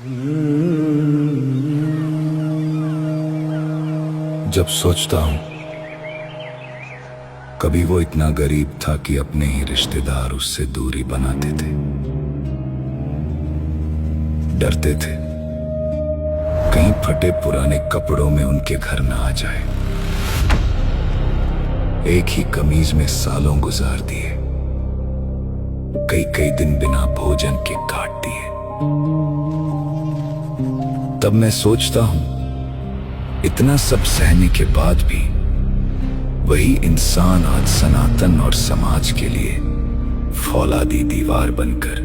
जब सोचता हूं कभी वो इतना गरीब था कि अपने ही रिश्तेदार उससे दूरी बनाते थे, डरते थे कहीं फटे पुराने कपड़ों में उनके घर ना आ जाए। एक ही कमीज में सालों गुजार दिए, कई कई दिन बिना भोजन के काट दिए। तब मैं सोचता हूं इतना सब सहने के बाद भी वही इंसान आज सनातन और समाज के लिए फौलादी दीवार बनकर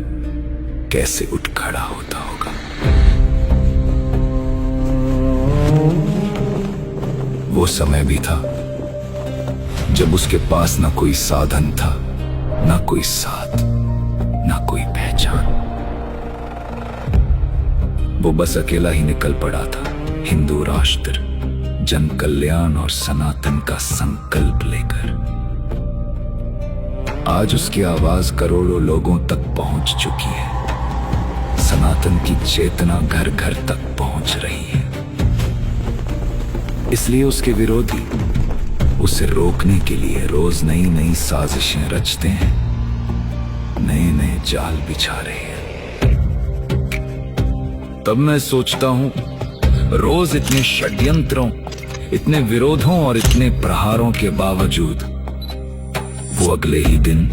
कैसे उठ खड़ा होता होगा। वो समय भी था जब उसके पास ना कोई साधन था, ना कोई साथ, ना कोई पहचान। वो बस अकेला ही निकल पड़ा था, हिंदू राष्ट्र, जन कल्याण और सनातन का संकल्प लेकर। आज उसकी आवाज करोड़ों लोगों तक पहुंच चुकी है। सनातन की चेतना घर घर तक पहुंच रही है। इसलिए उसके विरोधी उसे रोकने के लिए रोज नई नई साजिशें रचते हैं, नए नए जाल बिछा रहे हैं। तब मैं सोचता हूं रोज इतने षड्यंत्रों, इतने विरोधों और इतने प्रहारों के बावजूद वो अगले ही दिन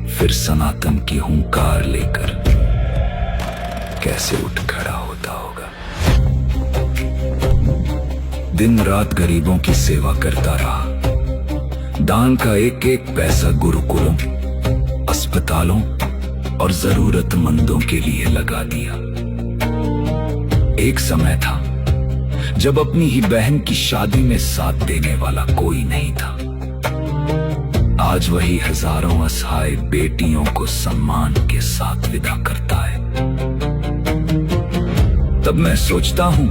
फिर सनातन की हुंकार लेकर कैसे उठ खड़ा होता होगा। दिन रात गरीबों की सेवा करता रहा, दान का एक एक पैसा गुरुकुलों, अस्पतालों और जरूरतमंदों के लिए लगा दिया। एक समय था जब अपनी ही बहन की शादी में साथ देने वाला कोई नहीं था। आज वही हजारों असहाय बेटियों को सम्मान के साथ विदा करता है। तब मैं सोचता हूं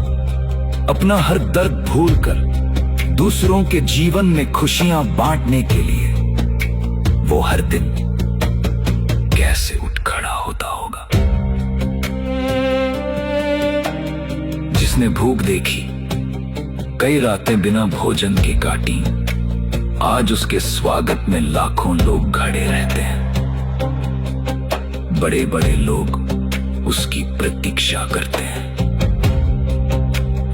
अपना हर दर्द भूलकर दूसरों के जीवन में खुशियां बांटने के लिए वो हर दिन कैसे उठ खड़ा होता होगा। जिसने भूख देखी, कई रातें बिना भोजन के काटी, आज उसके स्वागत में लाखों लोग खड़े रहते हैं। बड़े बड़े लोग उसकी प्रतीक्षा करते हैं,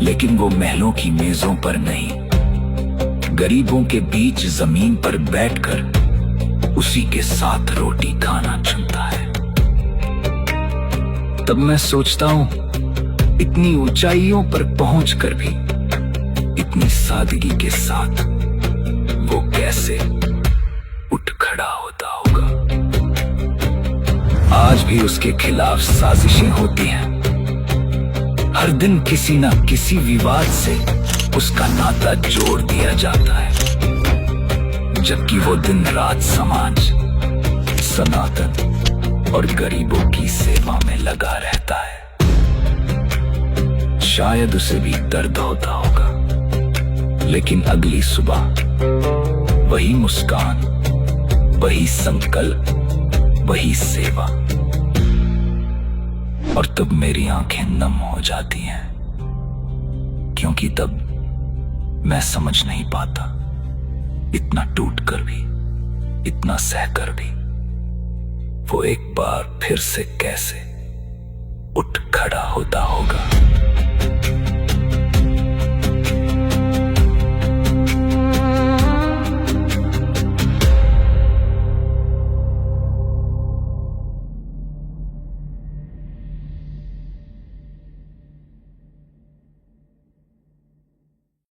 लेकिन वो महलों की मेजों पर नहीं, गरीबों के बीच जमीन पर बैठकर उसी के साथ रोटी खाना चुनता है। तब मैं सोचता हूं इतनी ऊंचाइयों पर पहुंचकर भी इतनी सादगी के साथ वो कैसे उठ खड़ा होता होगा। आज भी उसके खिलाफ साजिशें होती हैं। हर दिन किसी ना किसी विवाद से उसका नाता जोड़ दिया जाता है, जबकि वो दिन रात समाज, सनातन और गरीबों की सेवा में लगा रहता है। शायद उसे भी दर्द होता होगा, लेकिन अगली सुबह वही मुस्कान, वही संकल्प, वही सेवा, और तब मेरी आंखें नम हो जाती हैं, क्योंकि तब मैं समझ नहीं पाता इतना टूटकर भी, इतना सहकर भी वो एक बार फिर से कैसे उठ खड़ा होता होगा।